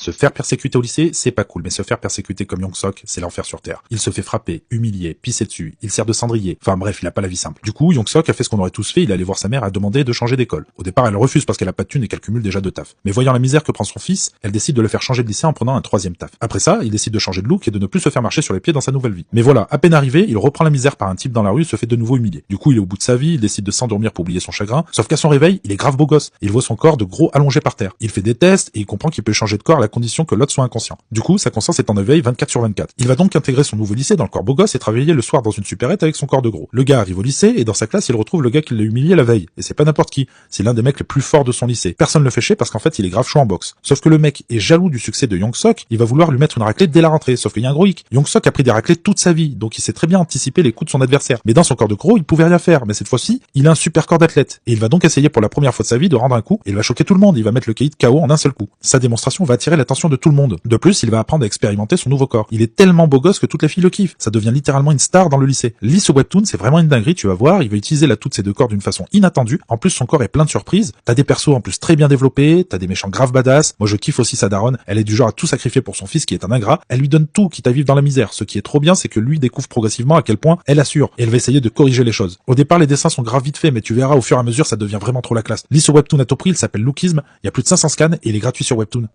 Se faire persécuter au lycée, c'est pas cool, mais se faire persécuter comme Young-Sok, c'est l'enfer sur Terre. Il se fait frapper, humilier, pisser dessus, il sert de cendrier. Enfin bref, il a pas la vie simple. Du coup, Young-Sok a fait ce qu'on aurait tous fait, il allait voir sa mère à demander de changer d'école. Au départ, elle refuse parce qu'elle a pas de thune et qu'elle cumule déjà 2 tafs. Mais voyant la misère que prend son fils, elle décide de le faire changer de lycée en prenant un 3e taf. Après ça, il décide de changer de look et de ne plus se faire marcher sur les pieds dans sa nouvelle vie. Mais voilà, à peine arrivé, il reprend la misère par un type dans la rue et se fait de nouveau humilier. Du coup, il est au bout de sa vie, il décide de s'endormir pour oublier son chagrin, sauf qu'à son réveil, il est grave beau gosse. Il voit son corps de gros allongé par terre. Il fait des tests et il comprend qu'il peut changer de corps à la condition que l'autre soit inconscient. Du coup, sa conscience est en éveil 24/24. Il va donc intégrer son nouveau lycée dans le corps beau gosse et travailler le soir dans une supérette avec son corps de gros. Le gars arrive au lycée et dans sa classe, il retrouve le gars qui l'a humilié la veille. Et c'est pas n'importe qui, c'est l'un des mecs les plus forts de son lycée. Personne le fait chier parce qu'en fait, il est grave chaud en boxe. Sauf que le mec est jaloux du succès de Young-Sok, il va vouloir lui mettre une raclée dès la rentrée. Sauf qu'il y a un gros hic. Young-Sok a pris des raclées toute sa vie, donc il sait très bien anticiper les coups de son adversaire. Mais dans son corps de gros, il pouvait rien faire. Mais cette fois-ci, il a un super corps d'athlète. Et il va donc essayer pour la première fois de sa vie de rendre un coup, et il va choquer tout le monde. Il va mettre le caïd KO en un seul coup. Sa démonstration va attirer l'attention de tout le monde. De plus, il va apprendre à expérimenter son nouveau corps. Il est tellement beau gosse que toutes les filles le kiffent. Ça devient littéralement une star dans le lycée. Lis ce webtoon, c'est vraiment une dinguerie, tu vas voir. Il va utiliser l'atout de ces 2 corps d'une façon inattendue. En plus, son corps est plein de surprises. T'as des persos en plus très bien développés, t'as des méchants grave badass. Moi, je kiffe aussi sa daronne. Elle est du genre à tout sacrifier pour son fils qui est un ingrat. Elle lui donne tout, quitte à vivre dans la misère. Ce qui est trop bien, c'est que lui découvre progressivement à quel point elle assure. Et elle va essayer de corriger les choses. Au départ, les dessins sont grave vite faits, mais tu verras au fur et à mesure, ça devient vraiment trop la classe. Lis ce webtoon à tout prix, il s'appelle Lookism. Il y a plus de 500 scans et il est gratuit sur Webtoon.